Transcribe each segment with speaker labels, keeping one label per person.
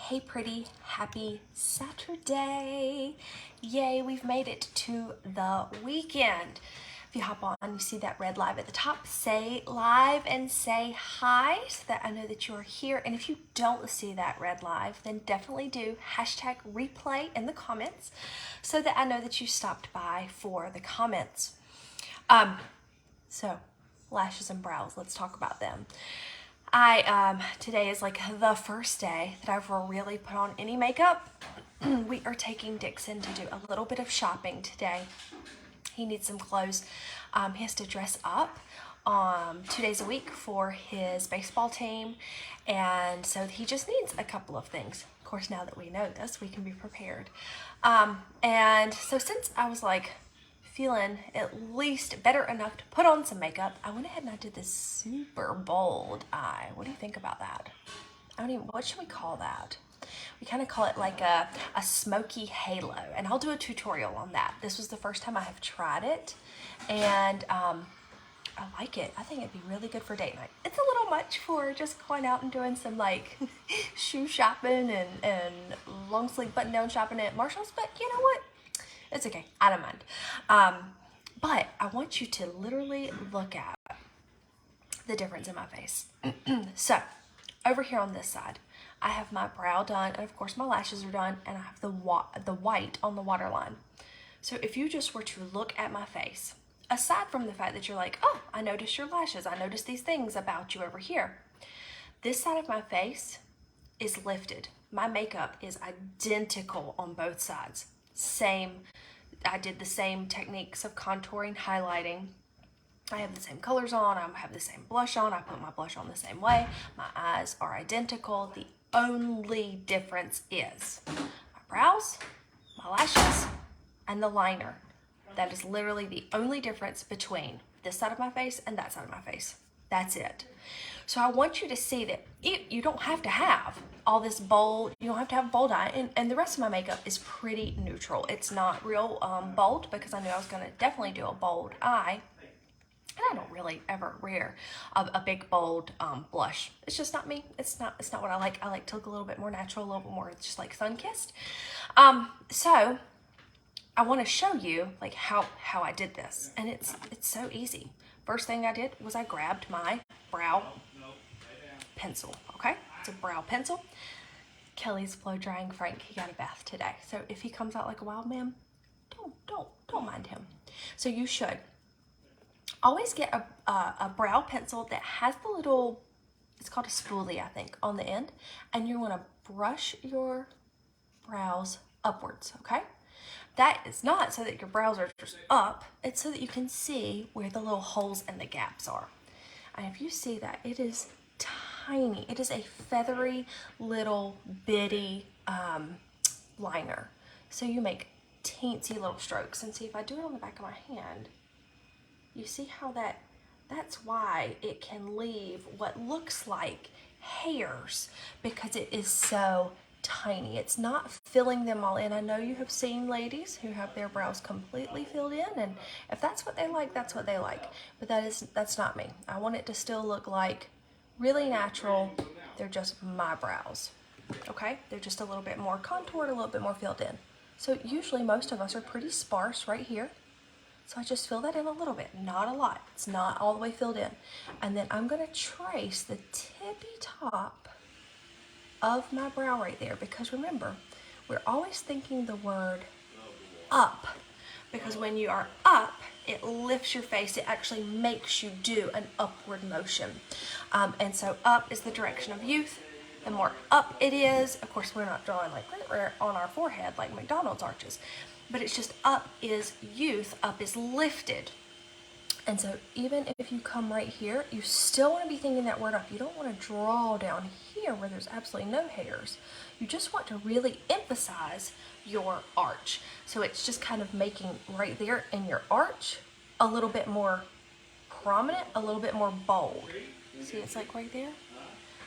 Speaker 1: Hey pretty, happy Saturday. Yay, we've made it to the weekend. If you hop on, you see that red live at the top. Say live and say hi so that I know that you're here. And if you don't see that red live, then definitely do hashtag replay in the comments so that I know that you stopped by for the comments. So lashes and brows, let's talk about them. Today is like the first day that I've really put on any makeup. We are taking Dixon to do a little bit of shopping today. He needs some clothes. He has to dress up 2 days a week for his baseball team. And so he just needs a couple of things. Of course, now that we know this, we can be prepared. And so since I was like feeling at least better enough to put on some makeup, I went ahead and I did this super bold eye. What do you think about that? What should we call that? We kind of call it like a smoky halo, and I'll do a tutorial on that. This was the first time I have tried it, and I like it. I think it'd be really good for date night. It's a little much for just going out and doing some like shoe shopping and long sleeve button down shopping at Marshall's, but you know what? It's okay, I don't mind. But I want you to literally look at the difference in my face. So, over here on this side, I have my brow done, and of course my lashes are done, and I have the white on the waterline. So if you just were to look at my face, aside from the fact that you're like, oh, I noticed your lashes, I noticed these things about you over here, this side of my face is lifted. My makeup is identical on both sides. I did the same techniques of contouring, highlighting. I have the same colors on, I have the same blush on, I put my blush on the same way. My eyes are identical. The only difference is my brows, my lashes, and the liner. That is literally the only difference between this side of my face and that side of my face. That's it. So I want you to see that you don't have to have all this bold, you don't have to have bold eye, and the rest of my makeup is pretty neutral. It's not real bold because I knew I was going to definitely do a bold eye. And I don't really ever wear a big bold blush. It's just not me. It's not what I like. I like to look a little bit more natural, a little bit more just like sun-kissed. So I want to show you like how I did this, and it's so easy. First thing I did was I grabbed my brow pencil. Okay, it's a brow pencil. Kelly's blow drying Frank. He got a bath today, so if he comes out like a wild man, don't mind him. So you should always get a brow pencil that has the little, it's called a spoolie, I think, on the end, and you want to brush your brows upwards. Okay. That is not so that your brows are just up, it's so that you can see where the little holes and the gaps are. And if you see that, it is tiny. It is a feathery little bitty liner. So you make teensy little strokes. And see, if I do it on the back of my hand, you see how that's why it can leave what looks like hairs, because it is so tiny. It's not filling them all in. I know you have seen ladies who have their brows completely filled in, and if that's what they like, that's what they like. But that's not me. I want it to still look like really natural. They're just my brows. Okay? They're just a little bit more contoured, a little bit more filled in. So usually most of us are pretty sparse right here. So I just fill that in a little bit, not a lot. It's not all the way filled in. And then I'm going to trace the tippy top of my brow right there, because remember, we're always thinking the word up, because when you are up, it lifts your face. It actually makes you do an upward motion. And so up is the direction of youth. The more up it is, of course, we're not drawing like on our forehead like McDonald's arches, but it's just up is youth, up is lifted. And so even if you come right here, you still want to be thinking that word up. You don't want to draw down here where there's absolutely no hairs. You just want to really emphasize your arch. So it's just kind of making right there in your arch a little bit more prominent, a little bit more bold. See, it's like right there.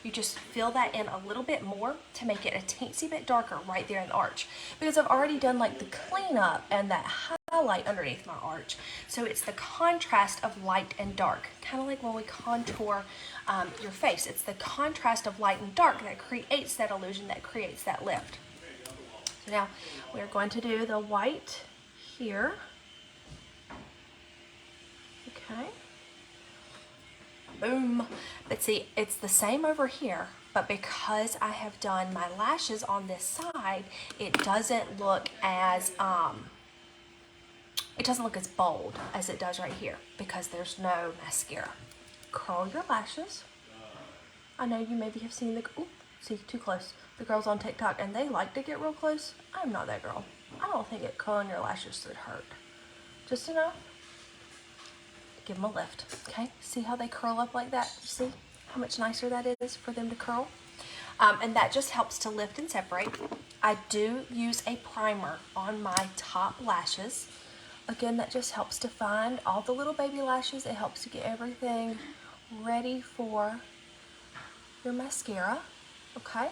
Speaker 1: You just fill that in a little bit more to make it a teensy bit darker right there in the arch. Because I've already done like the cleanup and that highlight underneath my arch. So it's the contrast of light and dark, kind of like when we contour your face. It's the contrast of light and dark that creates that illusion, that creates that lift. So now we're going to do the white here. Okay. Boom. But see, it's the same over here, but because I have done my lashes on this side, it doesn't look as bold as it does right here because there's no mascara. Curl your lashes. I know you maybe have seen see, too close. The girls on TikTok, and they like to get real close. I'm not that girl. I don't think curling your lashes would hurt. Just enough. Give them a lift, okay? See how they curl up like that? See how much nicer that is for them to curl? And that just helps to lift and separate. I do use a primer on my top lashes. Again, that just helps to find all the little baby lashes. It helps to get everything ready for your mascara, okay?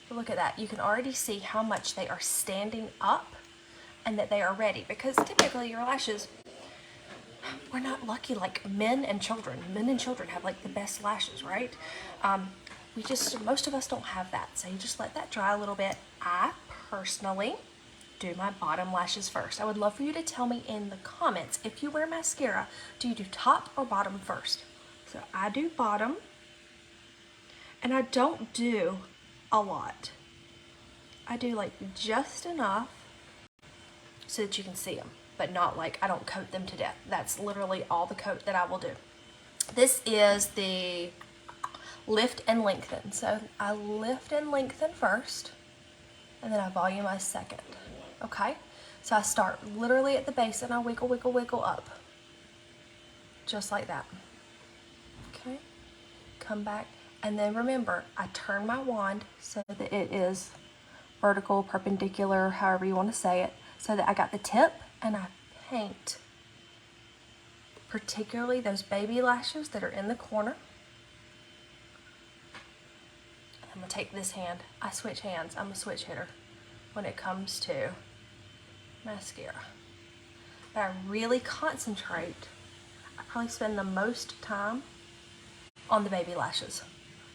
Speaker 1: But look at that. You can already see how much they are standing up and that they are ready, because typically your lashes, we're not lucky like men and children. Men and children have like the best lashes, right? Most of us don't have that. So you just let that dry a little bit. I personally do my bottom lashes first. I would love for you to tell me in the comments, if you wear mascara, do you do top or bottom first? So I do bottom, and I don't do a lot. I do like just enough so that you can see them, but not like, I don't coat them to death. That's literally all the coat that I will do. This is the lift and lengthen. So I lift and lengthen first, and then I volumize second, okay? So I start literally at the base and I wiggle, wiggle, wiggle up, just like that, okay? Come back, and then remember, I turn my wand so that it is vertical, perpendicular, however you want to say it, so that I got the tip, and I paint particularly those baby lashes that are in the corner. I'm gonna take this hand. I switch hands. I'm a switch hitter when it comes to mascara. But I really concentrate. I probably spend the most time on the baby lashes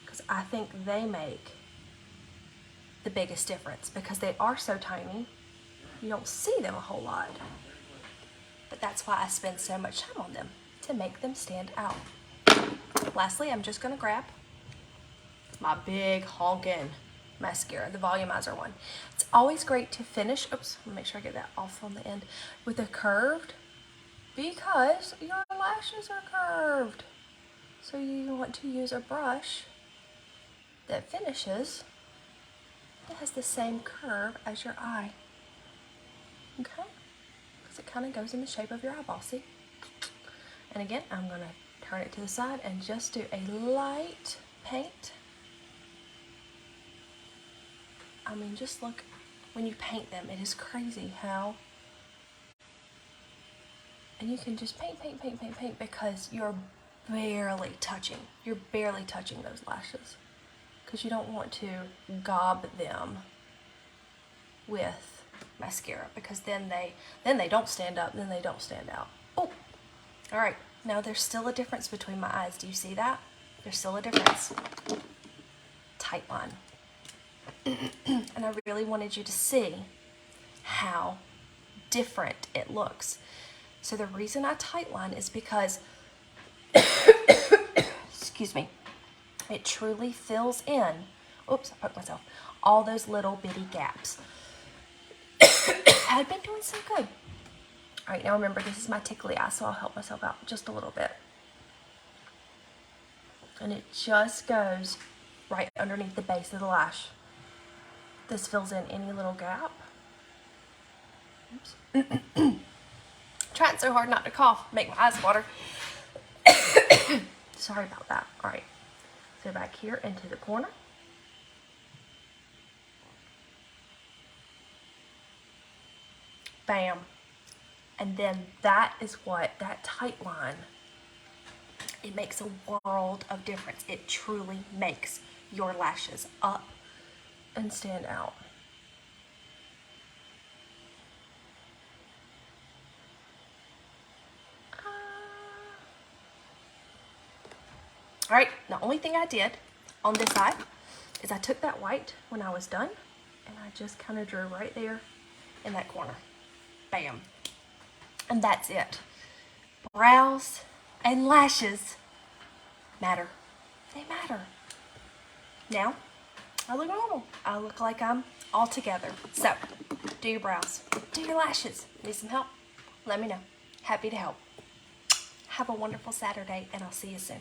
Speaker 1: because I think they make the biggest difference because they are so tiny. You don't see them a whole lot. But that's why I spend so much time on them, to make them stand out. Lastly, I'm just gonna grab my big honkin' mascara, the volumizer one. It's always great to finish, oops, let me make sure I get that off on the end, with a curved, because your lashes are curved. So you want to use a brush that finishes, that has the same curve as your eye. Okay? Because it kind of goes in the shape of your eyeball, see? And again, I'm going to turn it to the side and just do a light paint. I mean, just look, when you paint them, it is crazy how, and you can just paint, paint, paint, paint, paint, because you're barely touching those lashes, because you don't want to gob them with mascara, because then they don't stand up, then they don't stand out. Oh, all right, now there's still a difference between my eyes. Do you see that? There's still a difference. Tight line. And I really wanted you to see how different it looks. So the reason I tightline is because, excuse me, it truly fills in, oops, I poked myself, all those little bitty gaps. I've been doing so good. All right, now remember, this is my tickly eye, so I'll help myself out just a little bit. And it just goes right underneath the base of the lash. This fills in any little gap. Oops. Trying so hard not to cough, make my eyes water. Sorry about that. All right, so back here into the corner. Bam. And then that is what, that tight line, it makes a world of difference. It truly makes your lashes up and stand out. All right, the only thing I did on this side is I took that white when I was done and I just kind of drew right there in that corner. Bam. And that's it. Brows and lashes matter. They matter. Now, I look normal. I look like I'm all together. So, do your brows. Do your lashes. Need some help? Let me know. Happy to help. Have a wonderful Saturday, and I'll see you soon.